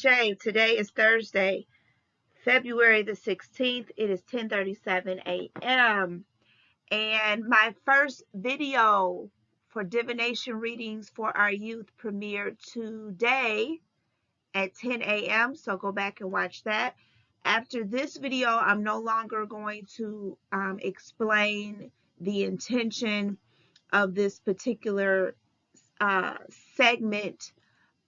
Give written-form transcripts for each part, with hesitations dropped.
Shay. Today is Thursday, February the 16th. It is 10:37 a.m. And my first video for divination readings for our youth premiered today at 10 a.m. So go back and watch that. After this video, I'm no longer going to explain the intention of this particular segment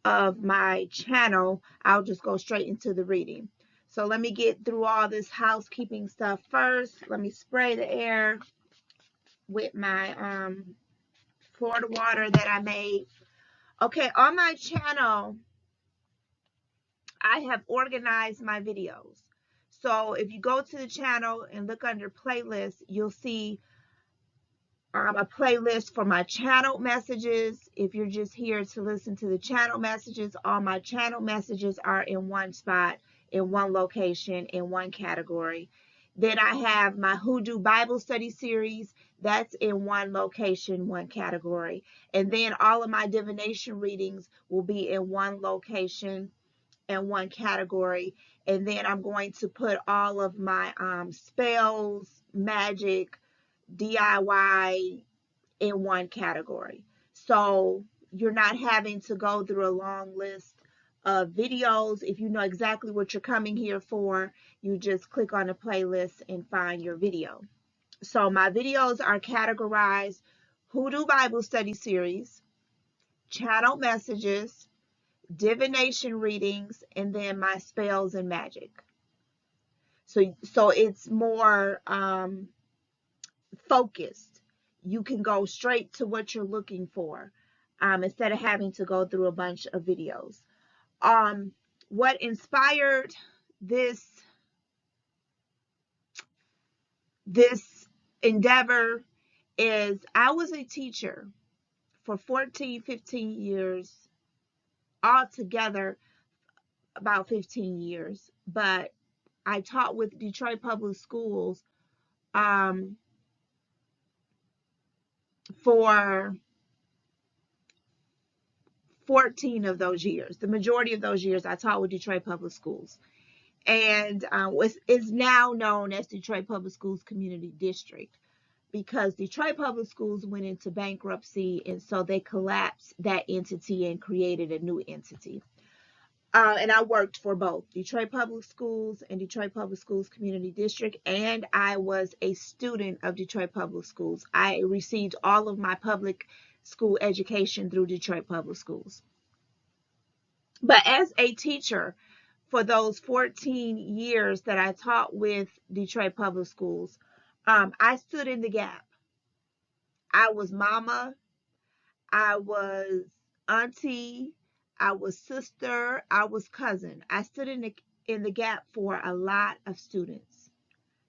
of my channel. I'll just go straight into the reading. So let me get through all this housekeeping stuff first. Let me spray the air with my Florida water that I made. Okay, on my channel, I have organized my videos. So if you go to the channel and look under playlists, you'll see a playlist for my channel messages. If you're just here to listen to the channel messages, all my channel messages are in one spot, in one location, in one category. Then I have my Hoodoo Bible Study series. That's in one location, one category. And then all of my divination readings will be in one location and one category. And then I'm going to put all of my spells, magic, DIY in one category. So you're not having to go through a long list of videos. If you know exactly what you're coming here for, you just click on the playlist and find your video. So my videos are categorized: Hoodoo Bible Study series, channel messages, divination readings, and then my spells and magic. So it's more focused. You can go straight to what you're looking for instead of having to go through a bunch of videos. What inspired this endeavor is I was a teacher for 14, 15 years, altogether about 15 years, but I taught with Detroit Public Schools for 14 of those years. The majority of those years I taught with Detroit Public Schools, and is now known as Detroit Public Schools Community District, because Detroit Public Schools went into bankruptcy, and so they collapsed that entity and created a new entity. And I worked for both Detroit Public Schools and Detroit Public Schools Community District, and I was a student of Detroit Public Schools. I received all of my public school education through Detroit Public Schools. But as a teacher, for those 14 years that I taught with Detroit Public Schools, I stood in the gap. I was mama, I was auntie, I was sister, I was cousin. I stood in the gap for a lot of students.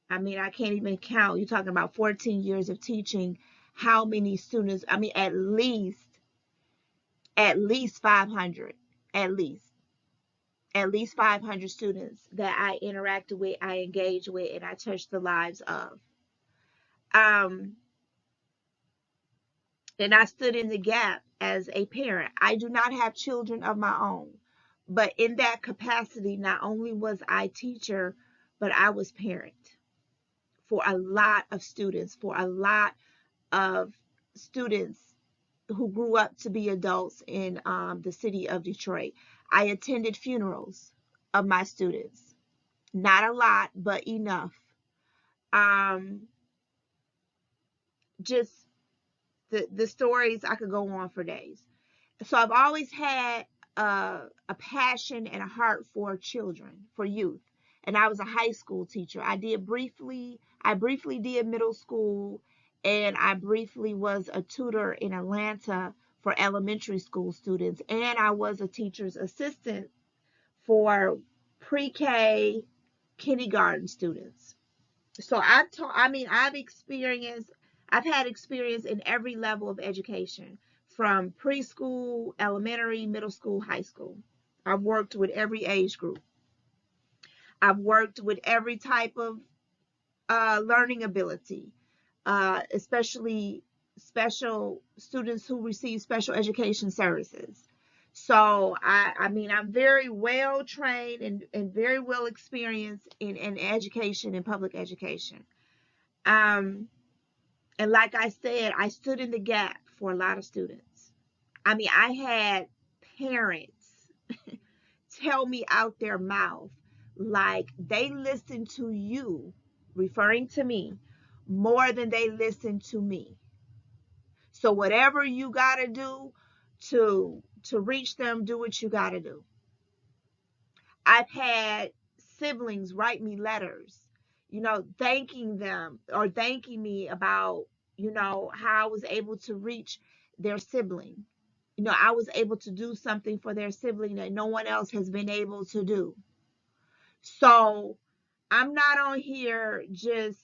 I mean, I can't even count. You're talking about 14 years of teaching. How many students? I mean, at least 500, at least 500 students that I interacted with, I engaged with, and I touched the lives of. And I stood in the gap as a parent. I do not have children of my own, but in that capacity, not only was I teacher, but I was parent for a lot of students, who grew up to be adults in the city of Detroit. I attended funerals of my students. Not a lot, but enough. Just the stories, I could go on for days. So I've always had a passion and a heart for children, for youth. And I was a high school teacher. I briefly did middle school, and I briefly was a tutor in Atlanta for elementary school students, and I was a teacher's assistant for pre-K kindergarten students. So I've had experience in every level of education, from preschool, elementary, middle school, high school. I've worked with every age group. I've worked with every type of learning ability, especially special students who receive special education services. So I mean, I'm very well trained and very well experienced in education and public education. Um, and like I said, I stood in the gap for a lot of students. I mean, I had parents tell me out their mouth like they listen to you, referring to me, more than they listen to me. So whatever you got to do to reach them, do what you got to do. I've had siblings write me letters, thanking them or thanking me about, how I was able to reach their sibling. I was able to do something for their sibling that no one else has been able to do. So I'm not on here just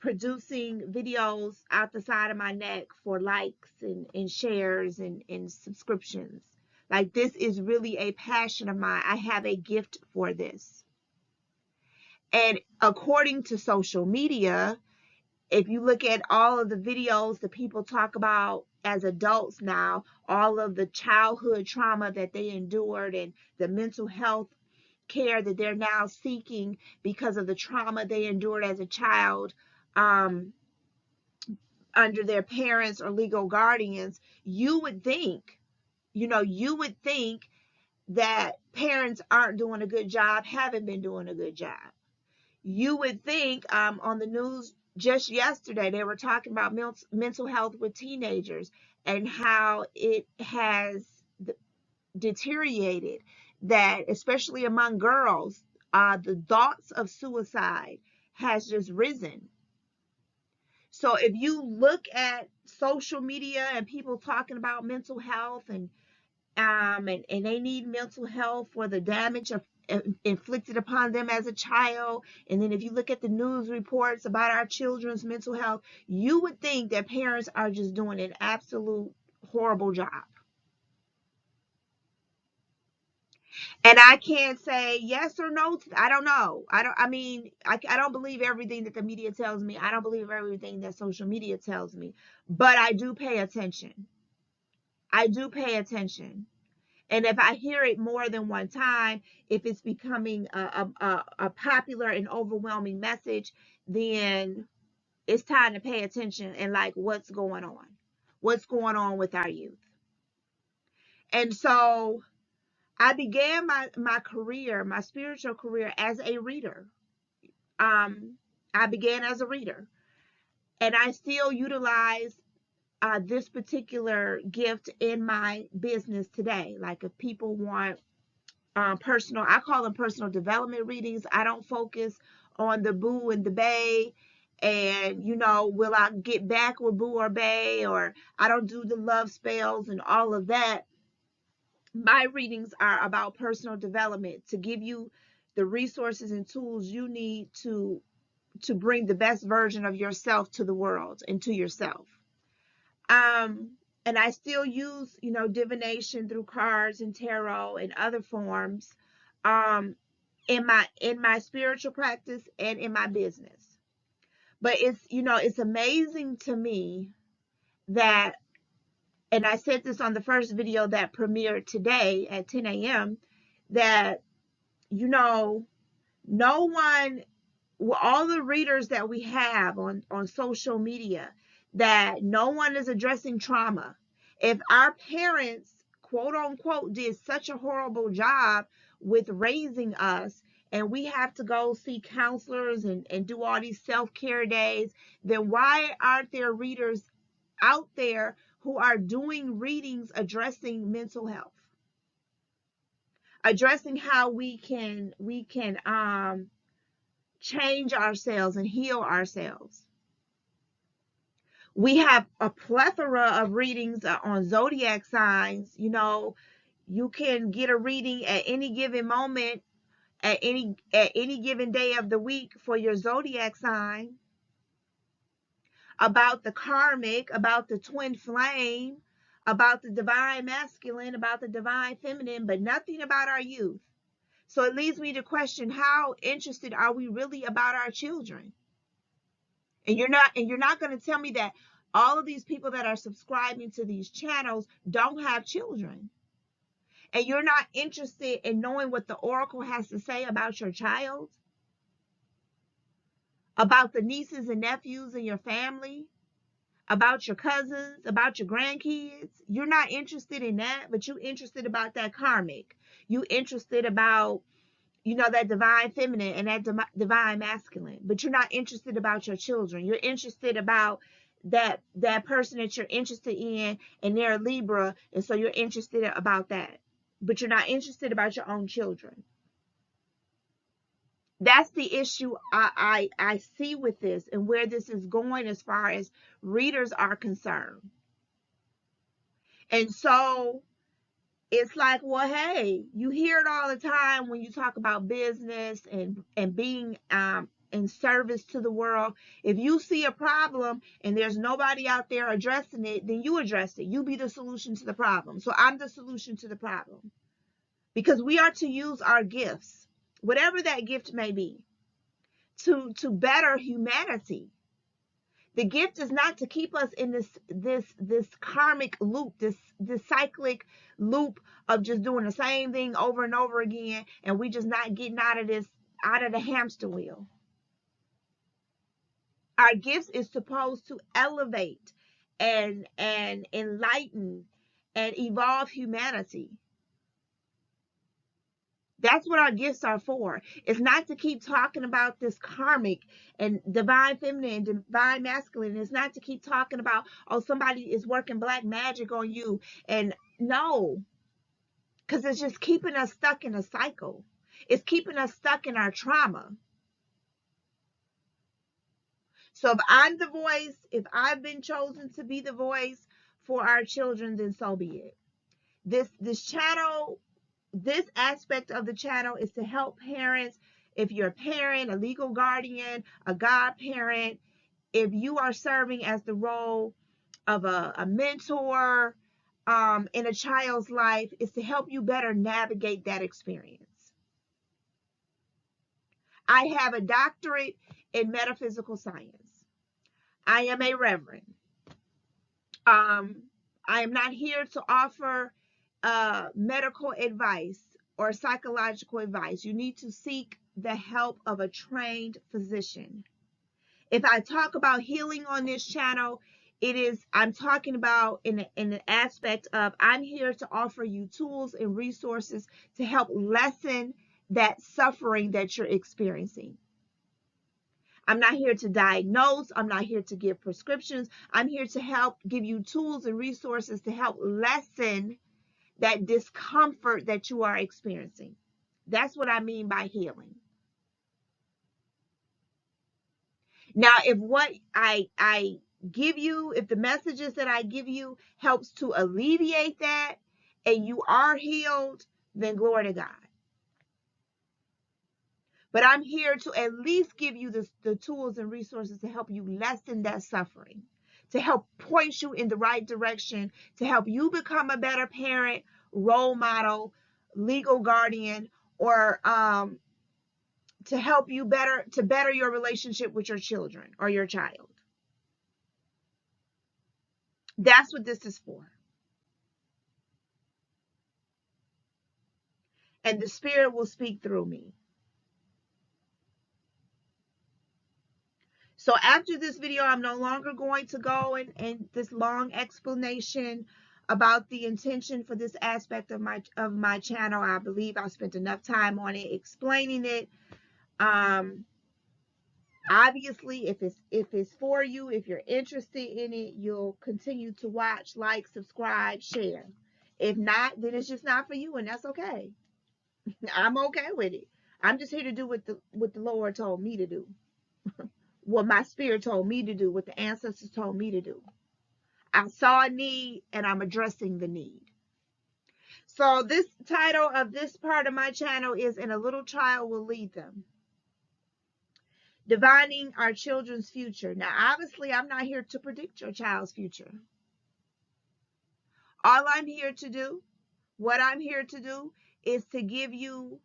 producing videos out the side of my neck for likes and shares and subscriptions. Like, this is really a passion of mine. I have a gift for this. And according to social media, if you look at all of the videos that people talk about as adults now, all of the childhood trauma that they endured and the mental health care that they're now seeking because of the trauma they endured as a child, under their parents or legal guardians, you would think that parents aren't doing a good job, haven't been doing a good job. You would think, on the news just yesterday, they were talking about mental health with teenagers and how it has deteriorated, that especially among girls, the thoughts of suicide has just risen. So if you look at social media and people talking about mental health and they need mental health for the damage inflicted upon them as a child, and then if you look at the news reports about our children's mental health, you would think that parents are just doing an absolute horrible job. And I can't say yes or no. I don't know. I don't believe everything that the media tells me. I don't believe everything that social media tells me. But I do pay attention. I do pay attention. And if I hear it more than one time, if it's becoming a popular and overwhelming message, then it's time to pay attention and like what's going on. What's going on with our youth. And so I began my career, my spiritual career, as a reader. I began as a reader, and I still utilize this particular gift in my business today. Like, if people want I call them personal development readings. I don't focus on the boo and the bay, and will I get back with boo or bay, or I don't do the love spells and all of that. My readings are about personal development, to give you the resources and tools you need to bring the best version of yourself to the world and to yourself. And I still use, divination through cards and tarot and other forms, in my spiritual practice and in my business. But it's amazing to me that, and I said this on the first video that premiered today at 10 a.m., that, no one, all the readers that we have on social media, that no one is addressing trauma. If our parents, quote unquote, did such a horrible job with raising us, and we have to go see counselors and do all these self-care days, then why aren't there readers out there who are doing readings addressing mental health, addressing how we can change ourselves and heal ourselves? We have a plethora of readings on zodiac signs. You can get a reading at any given moment, at any given day of the week, for your zodiac sign, about the karmic, about the twin flame, about the divine masculine, about the divine feminine, but nothing about our youth. So it leads me to question, how interested are we really about our children? And you're not going to tell me that all of these people that are subscribing to these channels don't have children. and you're not interested in knowing what the oracle has to say about your child, about the nieces and nephews in your family, about your cousins, about your grandkids. You're not interested in that, but you're interested about that karmic. You interested about, that divine feminine and that divine masculine, but you're not interested about your children. You're interested about that person that you're interested in, and they're a Libra, and so you're interested about that, but you're not interested about your own children. That's the issue I see with this, and where this is going as far as readers are concerned. And so it's like, well, hey, you hear it all the time when you talk about business and being in service to the world. If you see a problem and there's nobody out there addressing it, then you address it. You be the solution to the problem. So I'm the solution to the problem, because we are to use our gifts, whatever that gift may be, to better humanity. The gift is not to keep us in this karmic loop, this cyclic loop of just doing the same thing over and over again, and we just not getting out of the hamster wheel. Our gifts is supposed to elevate and enlighten and evolve humanity. That's what our gifts are for. It's not to keep talking about this karmic and divine feminine and divine masculine. It's not to keep talking about, oh, somebody is working black magic on you. And no, because it's just keeping us stuck in a cycle. It's keeping us stuck in our trauma. So if I'm the voice, if I've been chosen to be the voice for our children, then so be it. This channel, this aspect of the channel is to help parents. If you're a parent, a legal guardian, a godparent, if you are serving as the role of a mentor in a child's life, is to help you better navigate that experience. I have a doctorate in metaphysical science. I am a reverend. I am not here to offer medical advice or psychological advice. You need to seek the help of a trained physician. If I talk about healing on this channel, I'm talking about in the aspect of, I'm here to offer you tools and resources to help lessen that suffering that you're experiencing. I'm not here to diagnose. I'm not here to give prescriptions. I'm here to help give you tools and resources to help lessen that discomfort that you are experiencing. That's what I mean by healing. Now, if what I give you, if the messages that I give you helps to alleviate that and you are healed, then glory to God. But I'm here to at least give you the tools and resources to help you lessen that suffering, to help point you in the right direction, to help you become a better parent, role model, legal guardian, or to help you better your relationship with your children or your child. That's what this is for. And the Spirit will speak through me. So after this video, I'm no longer going to go in this long explanation about the intention for this aspect of my channel. I believe I spent enough time on it explaining it. Obviously, if it's for you, if you're interested in it, you'll continue to watch, like, subscribe, share. If not, then it's just not for you, and that's okay. I'm okay with it. I'm just here to do what the Lord told me to do. What my spirit told me to do, what the ancestors told me to do. I saw a need and I'm addressing the need. So this title of this part of my channel is "And a Little Child Will Lead Them." Divining our children's future. Now, obviously, I'm not here to predict your child's future. All I'm here to do, what I'm here to do, is to give you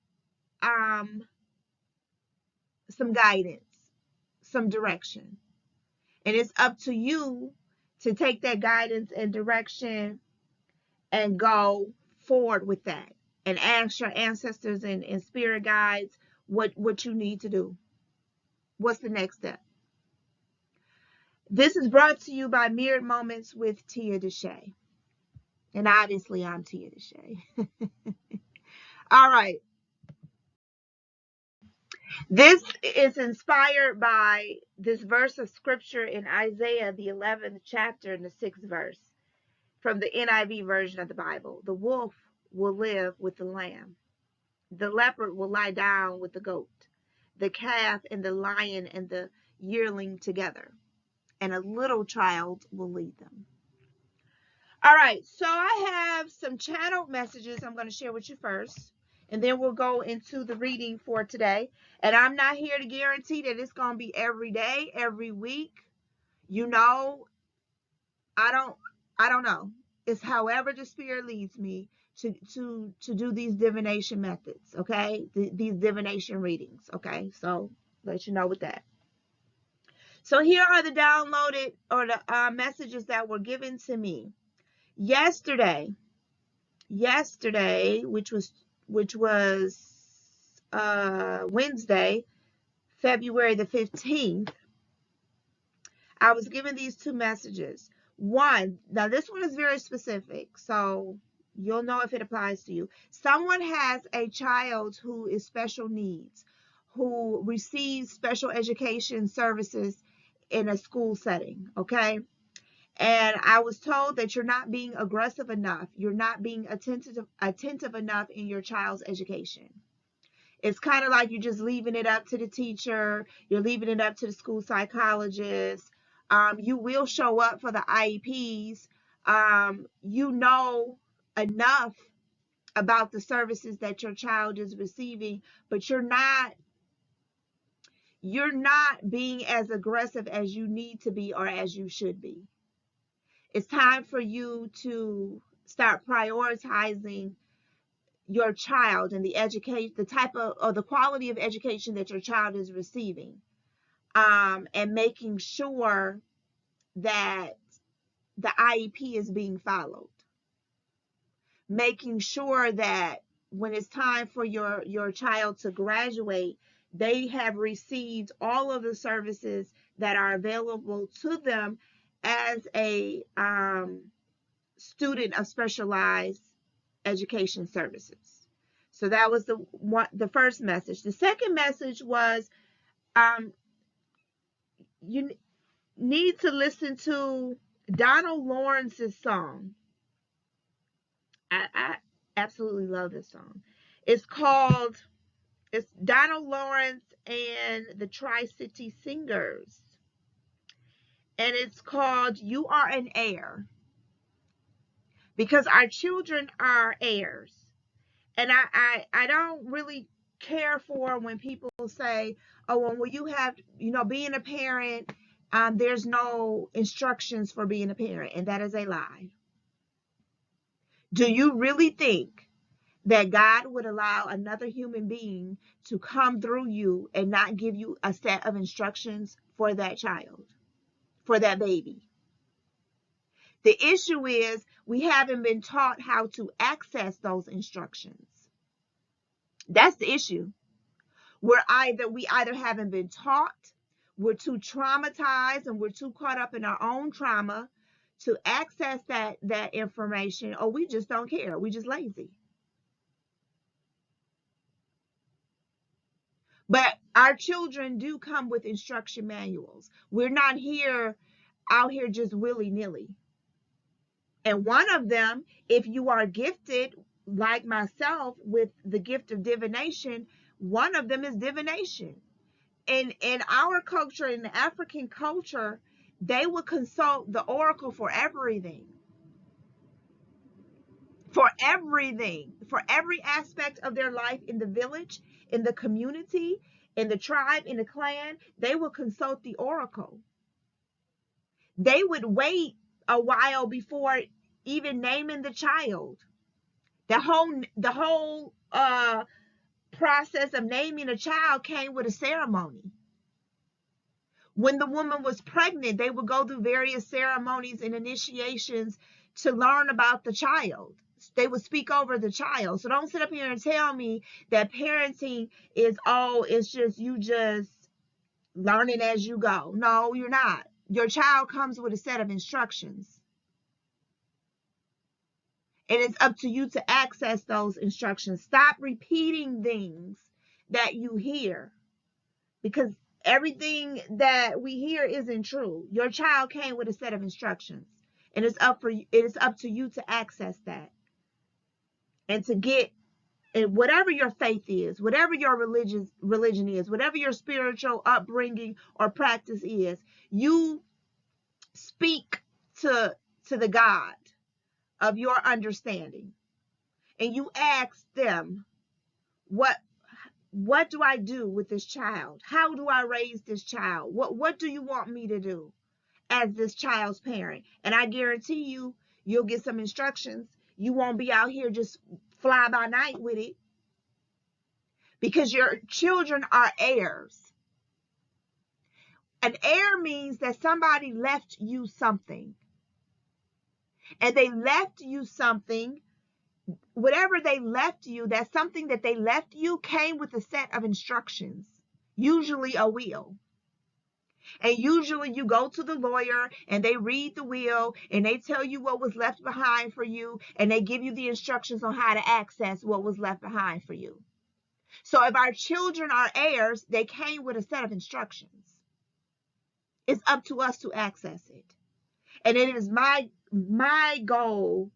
some guidance, some direction. And it's up to you to take that guidance and direction and go forward with that. and ask your ancestors and spirit guides what you need to do. What's the next step? This is brought to you by Mirrored Moments with Tia Deshay. And obviously, I'm Tia Deshay. All right. This is inspired by this verse of scripture in Isaiah, the 11th chapter, and the 6th verse from the NIV version of the Bible. The wolf will live with the lamb. The leopard will lie down with the goat. The calf and the lion and the yearling together. And a little child will lead them. All right, so I have some channeled messages I'm going to share with you first, and then we'll go into the reading for today. And I'm not here to guarantee that it's going to be every day, every week. You know, I don't know. It's however the Spirit leads me to do these divination methods, okay? These divination readings, okay? So let you know with that. So here are the downloaded or the messages that were given to me yesterday, which was Wednesday, February the 15th. I was given these two messages. One, now this one is very specific, so you'll know if it applies to you. Someone has a child who is special needs, who receives special education services in a school setting, okay? And I was told that you're not being aggressive enough. You're not being attentive enough in your child's education. It's kind of like you're just leaving it up to the teacher. You're leaving it up to the school psychologist. You will show up for the IEPs. You know enough about the services that your child is receiving, but you're not being as aggressive as you need to be or as you should be. It's time for you to start prioritizing your child and the education, the type of or the quality of education that your child is receiving, and making sure that the IEP is being followed. Making sure that when it's time for your child to graduate, they have received all of the services that are available to them as a student of specialized education services. So that was the first message. The second message was you need to listen to Donald Lawrence's song. I absolutely love this song. It's Donald Lawrence and the Tri-City Singers. And it's called You Are an Heir. Because our children are heirs. And I don't really care for when people say, oh, well, you have, being a parent, there's no instructions for being a parent. And that is a lie. Do you really think that God would allow another human being to come through you and not give you a set of instructions for that child, for that baby? The issue is we haven't been taught how to access those instructions. That's the issue. We either haven't been taught, we're too traumatized, and we're too caught up in our own trauma to access that information, or we just don't care. We just lazy. But our children do come with instruction manuals. We're not out here just willy-nilly. And one of them, if you are gifted, like myself, with the gift of divination, one of them is divination. In our culture, in the African culture, they would consult the oracle for everything. For everything. For every aspect of their life in the village, in the community, in the tribe, in the clan, they would consult the oracle. They would wait a while before even naming the child. The whole process of naming a child came with a ceremony. When the woman was pregnant, they would go through various ceremonies and initiations to learn about the child. they would speak over the child. So don't sit up here and tell me that parenting is, oh, it's just you just learning as you go. No, you're not. Your child comes with a set of instructions, and it's up to you to access those instructions. Stop repeating things that you hear, because everything that we hear isn't true. Your child came with a set of instructions, and it's up to you to access that, and to get, and whatever your faith is, whatever your religion is, whatever your spiritual upbringing or practice is, you speak to the God of your understanding, and you ask them, what do I do with this child? How do I raise this child? What do you want me to do as this child's parent? And I guarantee you, you'll get some instructions. You won't be out here just fly by night with it, because your children are heirs. An heir means that somebody left you something, and they left you something. Whatever they left you, that something that they left you came with a set of instructions, usually a will. And usually you go to the lawyer and they read the will and they tell you what was left behind for you, and they give you the instructions on how to access what was left behind for you. So if our children are heirs, they came with a set of instructions. It's up to us to access it. And it is my goal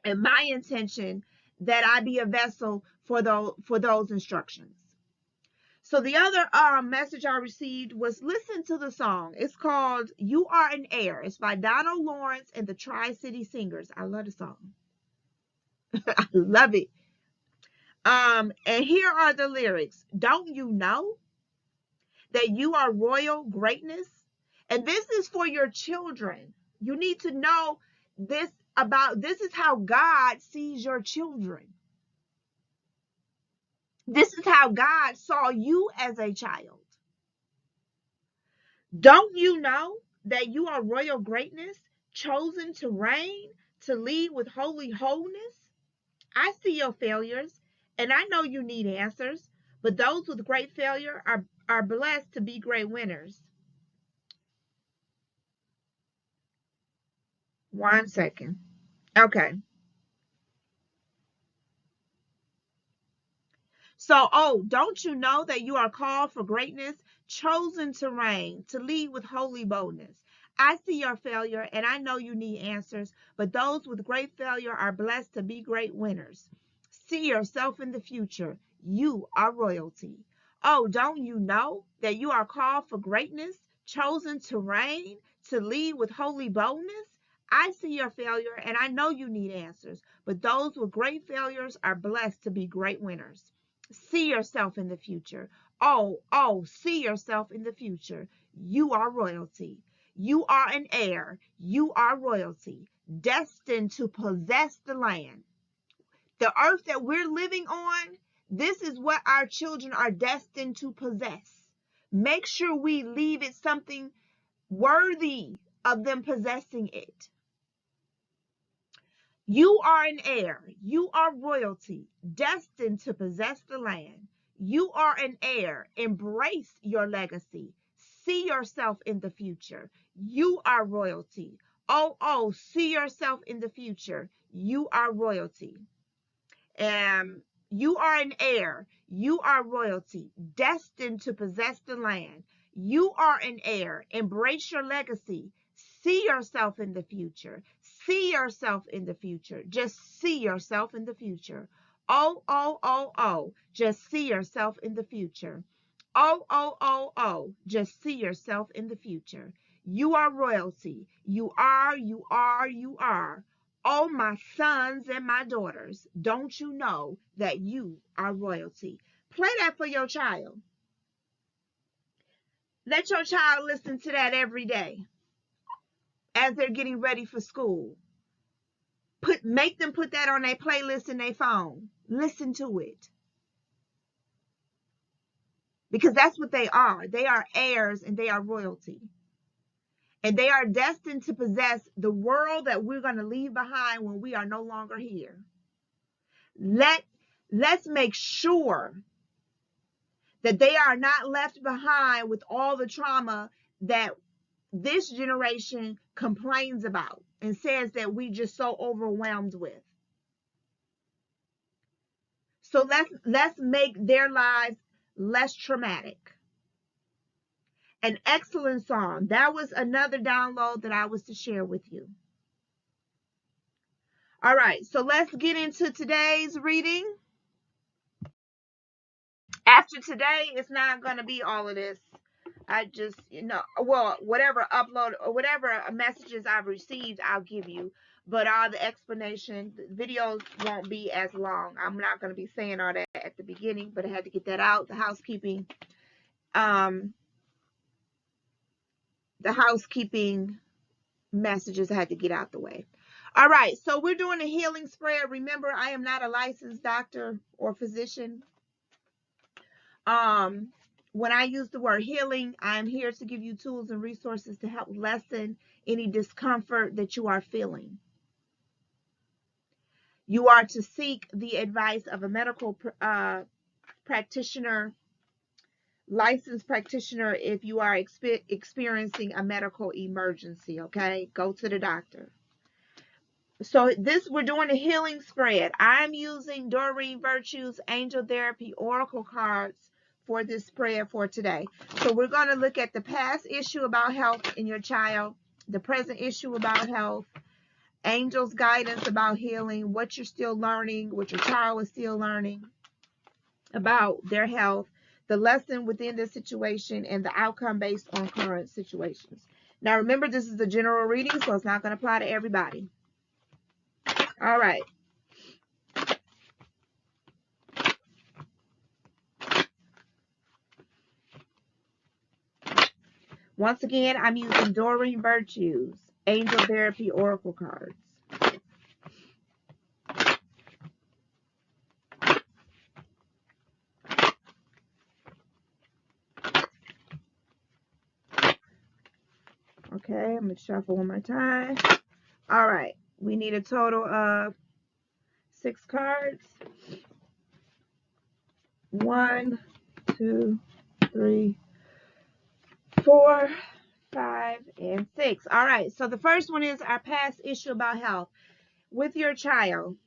and my intention that I be a vessel for those instructions. So the other message I received was, listen to the song. It's called "You Are an Heir." It's by Donald Lawrence and the Tri-City Singers. I love the song. I love it. And here are the lyrics. Don't you know that you are royal greatness? And this is for your children. You need to know this is how God sees your children. This is how God saw you as a child. Don't you know that you are royal greatness, chosen to reign, to lead with holy wholeness? I see your failures, and I know you need answers, but those with great failure are blessed to be great winners. 1 second. Okay. So, don't you know that you are called for greatness, chosen to reign, to lead with holy boldness? I see your failure, and I know you need answers, but those with great failure are blessed to be great winners. See yourself in the future. You are royalty. Oh, don't you know that you are called for greatness, chosen to reign, to lead with holy boldness? I see your failure, and I know you need answers, but those with great failures are blessed to be great winners. See yourself in the future. See yourself in the future. You are royalty. You are an heir. You are royalty, destined to possess the land. The earth that we're living on, this is what our children are destined to possess. Make sure we leave it something worthy of them possessing it. You are an heir. You are royalty, destined to possess the land. You are an heir. Embrace your legacy. See yourself in the future. You are royalty. See yourself in the future. You are royalty. You are an heir. You are royalty, destined to possess the land. You are an heir. Embrace your legacy. See yourself in the future. See yourself in the future. Just see yourself in the future. Just see yourself in the future. Just see yourself in the future. You are royalty. You are, you are, you are. Oh, my sons and my daughters, don't you know that you are royalty? Play that for your child. Let your child listen to that every day as they're getting ready for school. Make them put that on their playlist in their phone. Listen to it. Because that's what they are. They are heirs and they are royalty. And they are destined to possess the world that we're going to leave behind when we are no longer here. Let's make sure that they are not left behind with all the trauma that this generation complains about and says that we just so overwhelmed with. So let's make their lives less traumatic. An excellent song. That was another download that I was to share with you. All right, so let's get into today's reading. After today, it's not going to be all of this. I just, well, whatever upload or whatever messages I've received, I'll give you. But all the explanation videos won't be as long. I'm not going to be saying all that at the beginning, but I had to get that out. The housekeeping messages I had to get out the way. All right, so we're doing a healing spread. Remember, I am not a licensed doctor or physician. When I use the word healing, I'm here to give you tools and resources to help lessen any discomfort that you are feeling. You are to seek the advice of a medical practitioner, licensed practitioner, if you are experiencing a medical emergency, okay? Go to the doctor. So we're doing a healing spread. I'm using Doreen Virtue's Angel Therapy Oracle cards for this spread for today. So we're going to look at the past issue about health in your child, the present issue about health, angels' guidance about healing, what you're still learning, what your child is still learning about their health, the lesson within the situation, and the outcome based on current situations. Now remember, this is a general reading, so it's not going to apply to everybody. All right. Once again, I'm using Doreen Virtue's Angel Therapy Oracle cards. Okay, I'm going to shuffle one more time. All right. We need a total of 6 cards. 1, 2, 3, 4, 5, and 6. All right. So the first one is our past issue about health with your child.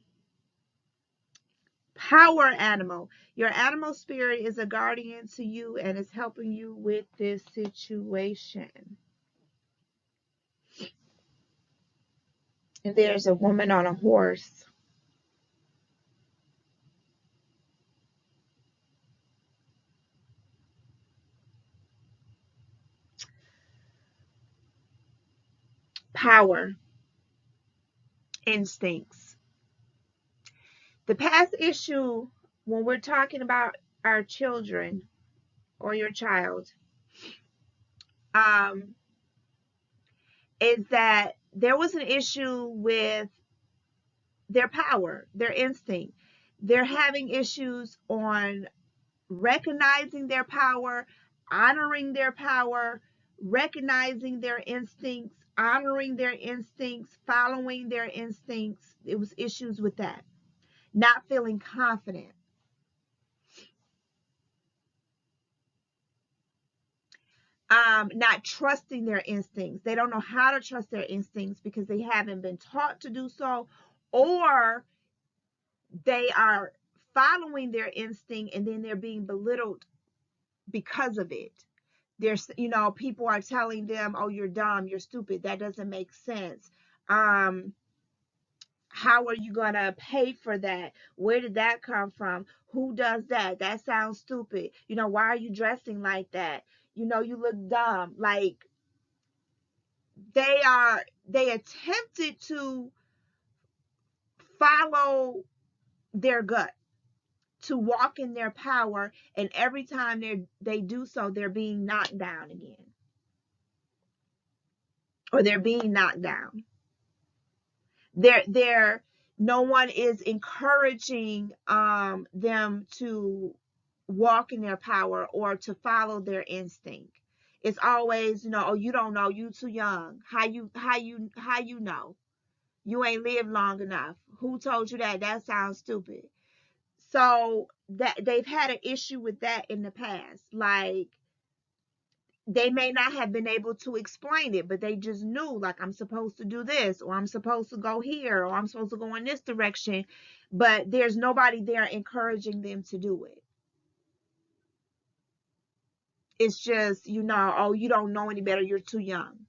Power animal. Your animal spirit is a guardian to you and is helping you with this situation. And there's a woman on a horse. Power. Instincts. The past issue, when we're talking about our children or your child, is that there was an issue with their power, their instinct. They're having issues on recognizing their power, honoring their power, recognizing their instincts, honoring their instincts, following their instincts. It was issues with that. Not feeling confident. Not trusting their instincts. They don't know how to trust their instincts because they haven't been taught to do so, or they are following their instinct and then they're being belittled because of it. There's, people are telling them, oh, you're dumb, you're stupid, that doesn't make sense. How are you going to pay for that? Where did that come from? Who does that? That sounds stupid. Why are you dressing like that? You look dumb. Like, they attempted to follow their gut, to walk in their power, and every time they do so, they're being knocked down again. Or they're being knocked down. No one is encouraging them to walk in their power or to follow their instinct. It's always, oh, you don't know, you too young. How you know? You ain't lived long enough. Who told you that? That sounds stupid. So that they've had an issue with that in the past. Like, they may not have been able to explain it, but they just knew, like, I'm supposed to do this, or I'm supposed to go here, or I'm supposed to go in this direction, but there's nobody there encouraging them to do it. It's just, oh, you don't know any better, you're too young.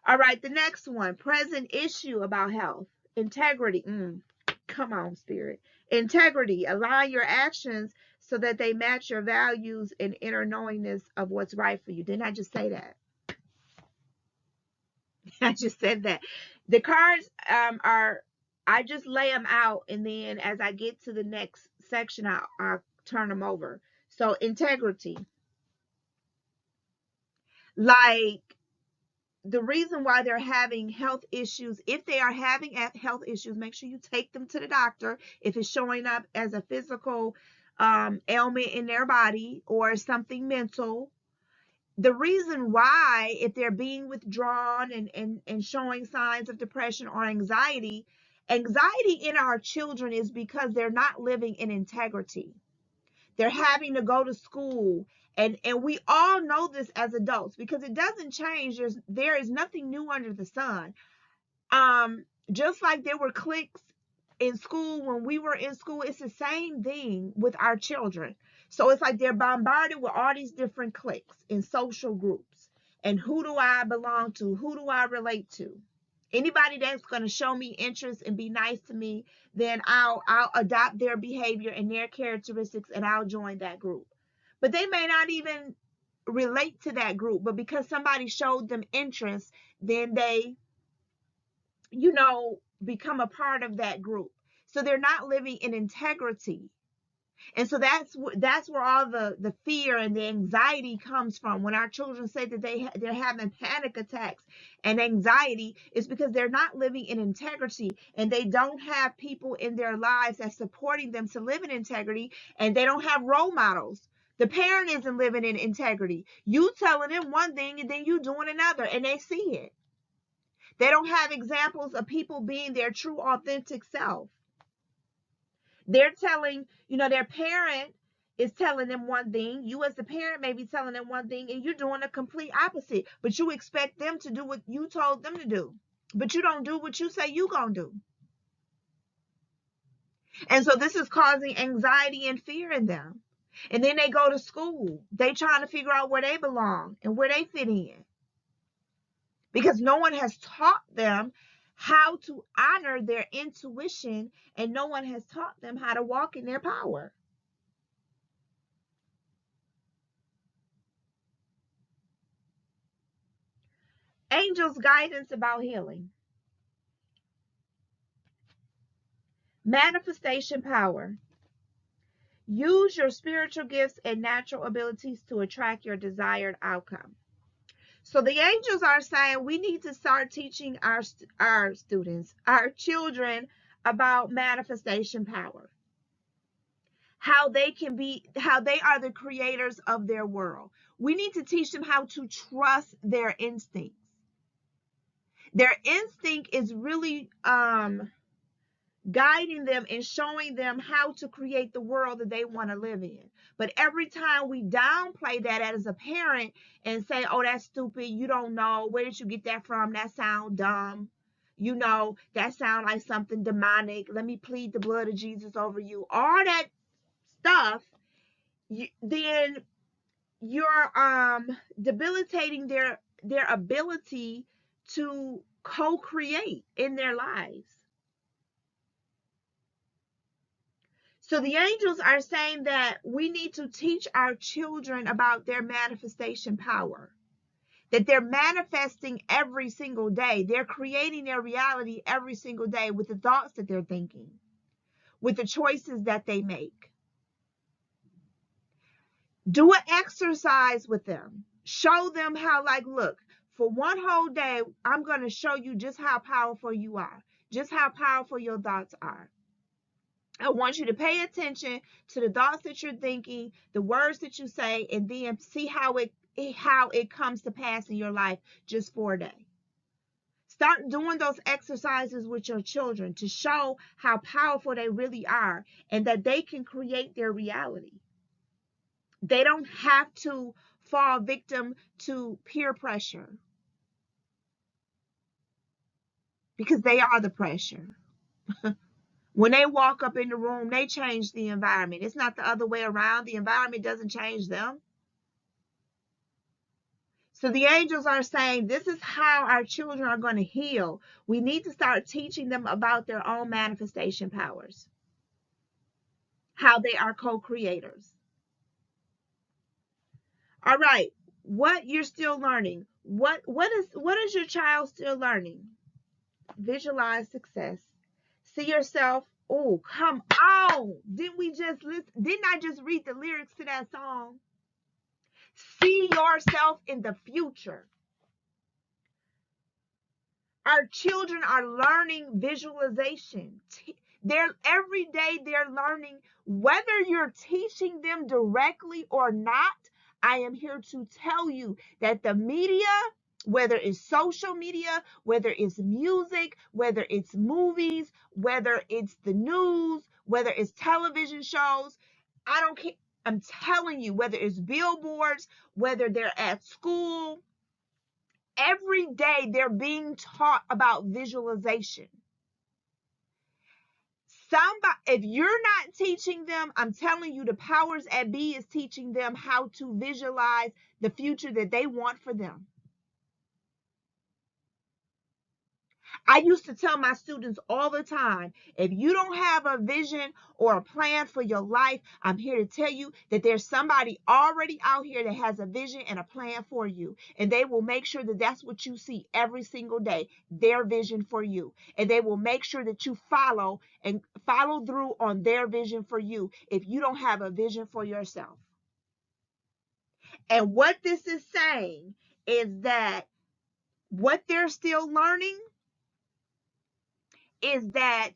All right, the next one, present issue about health. Integrity. Come on, spirit. Integrity. Align your actions so that they match your values and inner knowingness of what's right for you. Didn't I just say that? I just said that. The cards I just lay them out, and then as I get to the next section, I'll turn them over. So integrity. Like, the reason why they're having health issues, if they are having health issues, make sure you take them to the doctor. If it's showing up as a physical ailment in their body or something mental, the reason why, if they're being withdrawn and showing signs of depression or anxiety in our children is because they're not living in integrity. They're having to go to school, and we all know this as adults because it doesn't change. There is nothing new under the sun. Just like there were cliques in school when we were in school, it's the same thing with our children. So it's like they're bombarded with all these different cliques and social groups. And who do I belong to? Who do I relate to? Anybody that's going to show me interest and be nice to me, then I'll adopt their behavior and their characteristics, and I'll join that group. But they may not even relate to that group, but because somebody showed them interest, then they become a part of that group. So they're not living in integrity. And so that's where all the fear and the anxiety comes from. When our children say that they're having panic attacks and anxiety, is because they're not living in integrity, and they don't have people in their lives that's supporting them to live in integrity, and they don't have role models. The parent isn't living in integrity. You telling them one thing and then you doing another, and they see it. They don't have examples of people being their true, authentic self. They're telling, their parent is telling them one thing. You as the parent may be telling them one thing, and you're doing a complete opposite. But you expect them to do what you told them to do. But you don't do what you say you're going to do. And so this is causing anxiety and fear in them. And then they go to school. They trying to figure out where they belong and where they fit in. Because no one has taught them how to honor their intuition, and no one has taught them how to walk in their power. Angels' guidance about healing. Manifestation power. Use your spiritual gifts and natural abilities to attract your desired outcome. So the angels are saying we need to start teaching our students, our children, about manifestation power. How they are the creators of their world. We need to teach them how to trust their instincts. Their instinct is really guiding them and showing them how to create the world that they want to live in. But every time we downplay that as a parent and say, oh, that's stupid, you don't know, where did you get that from, that sound dumb, that sound like something demonic, let me plead the blood of Jesus over you, all that stuff, then you're debilitating their ability to co-create in their lives. So the angels are saying that we need to teach our children about their manifestation power, that they're manifesting every single day. They're creating their reality every single day with the thoughts that they're thinking, with the choices that they make. Do an exercise with them. Show them how, like, look, for one whole day, I'm going to show you just how powerful you are, just how powerful your thoughts are. I want you to pay attention to the thoughts that you're thinking, the words that you say, and then see how it comes to pass in your life just for a day. Start doing those exercises with your children to show how powerful they really are and that they can create their reality. They don't have to fall victim to peer pressure because they are the pressure. When they walk up in the room, they change the environment. It's not the other way around. The environment doesn't change them. So the angels are saying this is how our children are going to heal. We need to start teaching them about their own manifestation powers, how they are co-creators. All right, what you're still learning. What is your child still learning? Visualize success. See yourself. Oh, come on. Didn't I just read the lyrics to that song? See yourself in the future. Our children are learning visualization. Every day they're learning, whether you're teaching them directly or not. I am here to tell you that the media, whether it's social media, whether it's music, whether it's movies, whether it's the news, whether it's television shows, I don't care. I'm telling you, whether it's billboards, whether they're at school, every day they're being taught about visualization. If you're not teaching them, I'm telling you, the powers at be is teaching them how to visualize the future that they want for them. I used to tell my students all the time, if you don't have a vision or a plan for your life, I'm here to tell you that there's somebody already out here that has a vision and a plan for you. And they will make sure that that's what you see every single day, their vision for you. And they will make sure that you follow through on their vision for you if you don't have a vision for yourself. And what this is saying is that what they're still learning is that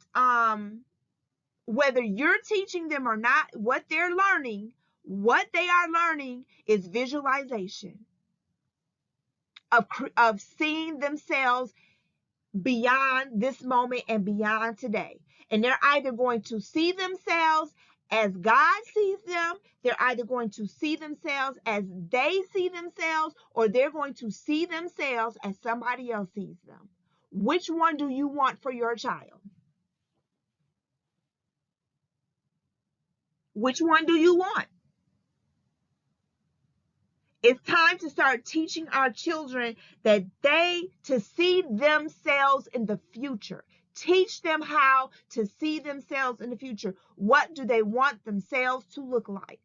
whether you're teaching them or not, what they are learning is visualization of seeing themselves beyond this moment and beyond today. And they're either going to see themselves as God sees them, they're either going to see themselves as they see themselves, or they're going to see themselves as somebody else sees them. Which one do you want for your child? Which one do you want? It's time to start teaching our children to see themselves in the future. Teach them how to see themselves in the future. What do they want themselves to look like?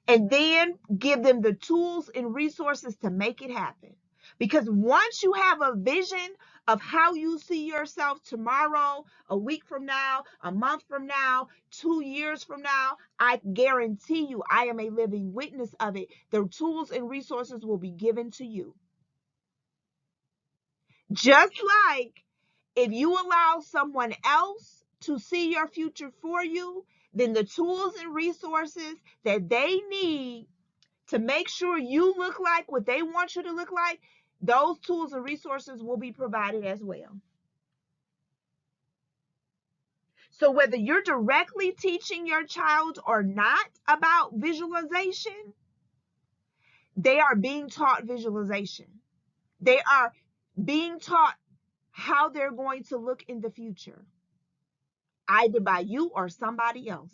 And then give them the tools and resources to make it happen. Because once you have a vision of how you see yourself tomorrow, a week from now, a month from now, 2 years from now, I guarantee you, I am a living witness of it. The tools and resources will be given to you. Just like if you allow someone else to see your future for you, then the tools and resources that they need to make sure you look like what they want you to look like, those tools and resources will be provided as well. So whether you're directly teaching your child or not about visualization, they are being taught visualization. They are being taught how they're going to look in the future, either by you or somebody else.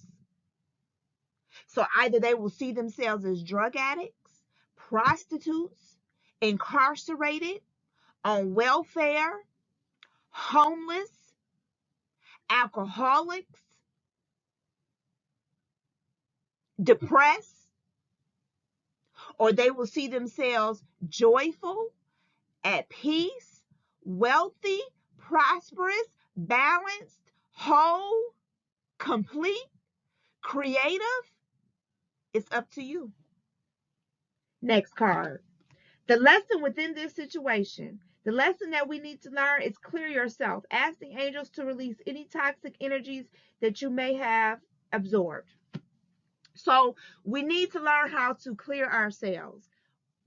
So either they will see themselves as drug addicts, prostitutes, incarcerated, on welfare, homeless, alcoholics, depressed, or they will see themselves joyful, at peace, wealthy, prosperous, balanced, whole, complete, creative. It's up to you. Next card. The lesson within this situation. The lesson that we need to learn is clear yourself. Ask the angels to release any toxic energies that you may have absorbed. So we need to learn how to clear ourselves.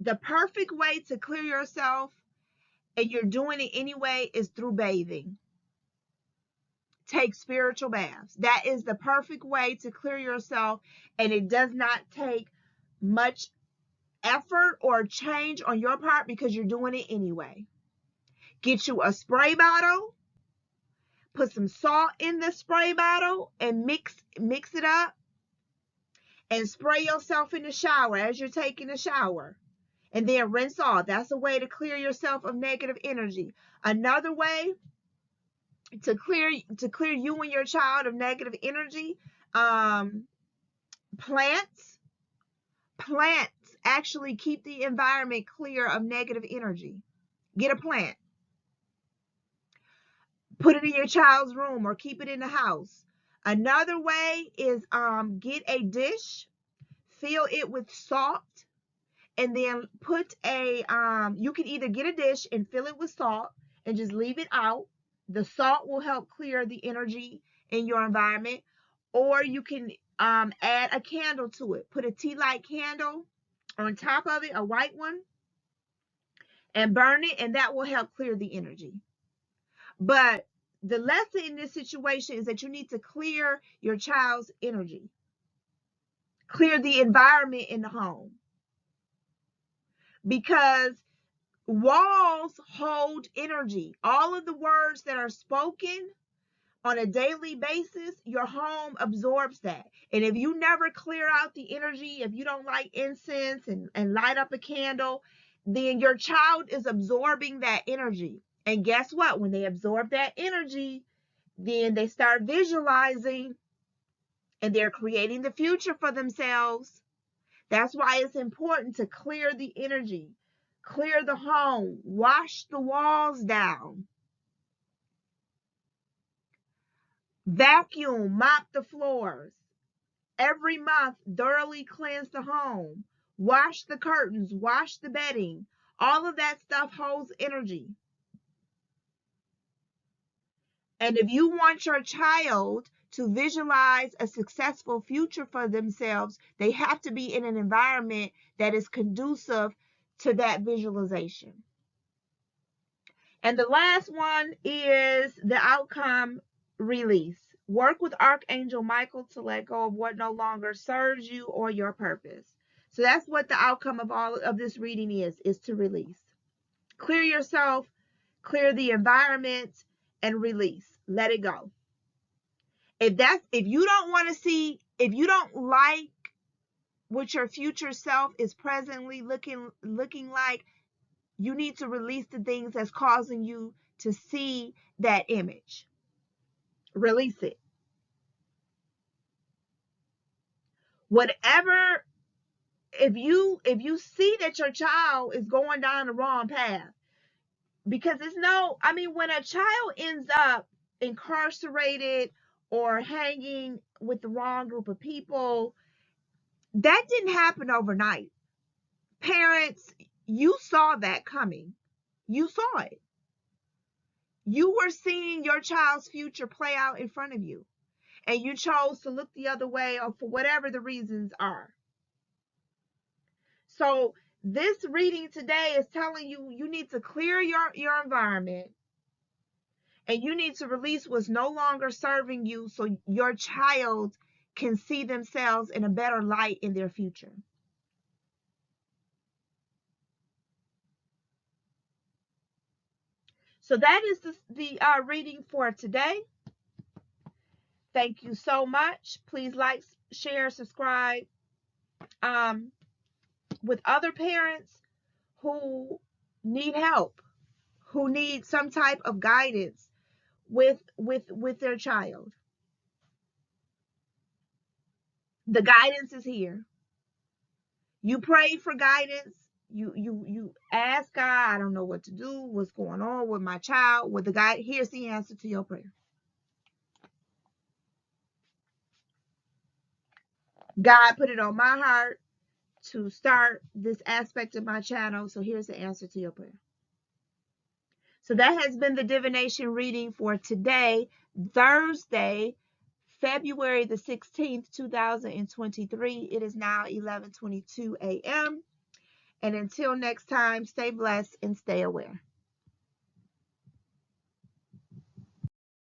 The perfect way to clear yourself, and you're doing it anyway, is through bathing. Take spiritual baths. That is the perfect way to clear yourself, and it does not take much effort or change on your part because you're doing it anyway. Get you a spray bottle, put some salt in the spray bottle, and mix it up, and spray yourself in the shower as you're taking a shower, and then rinse off. That's a way to clear yourself of negative energy. Another way to clear you and your child of negative energy, plants actually keep the environment clear of negative energy. Get a plant, put it in your child's room, or keep it in the house. Another way is get a dish, fill it with salt, and then put a you can either get a dish and fill it with salt and just leave it out. The salt will help clear the energy in your environment, or you can add a candle to it. Put a tea light candle on top of it, a white one, and burn it, and that will help clear the energy. But the lesson in this situation is that you need to clear your child's energy, clear the environment in the home, because walls hold energy. All of the words that are spoken on a daily basis, your home absorbs that. And if you never clear out the energy, if you don't light incense and light up a candle, then your child is absorbing that energy. And guess what? When they absorb that energy, then they start visualizing, and they're creating the future for themselves. That's why it's important to clear the energy, clear the home, wash the walls down, vacuum, mop the floors. Every month, thoroughly cleanse the home, wash the curtains, wash the bedding. All of that stuff holds energy. And if you want your child to visualize a successful future for themselves, they have to be in an environment that is conducive to that visualization. And the last one is the outcome release. Work with Archangel Michael to let go of what no longer serves you or your purpose. So that's what the outcome of all of this reading is to release. Clear yourself, clear the environment, and release. Let it go. If you don't want to see, if you don't like what your future self is presently looking like, you need to release the things that's causing you to see that image. Release it. Whatever, if you see that your child is going down the wrong path, because when a child ends up incarcerated or hanging with the wrong group of people, that didn't happen overnight. Parents, you saw that coming. You saw it. You were seeing your child's future play out in front of you, and you chose to look the other way, or for whatever the reasons are. So this reading today is telling you, you need to clear your environment, and you need to release what's no longer serving you so your child can see themselves in a better light in their future. So that is the reading for today. Thank you so much. Please like, share, subscribe with other parents who need help, who need some type of guidance with their child. The guidance is here. You pray for guidance. You ask God, I don't know what to do, what's going on with my child, with the guide. Here's the answer to your prayer. God put it on my heart to start this aspect of my channel, so here's the answer to your prayer. So that has been the divination reading for today, Thursday, February the 16th, 2023. It is now 11:22 a.m. And until next time, stay blessed and stay aware.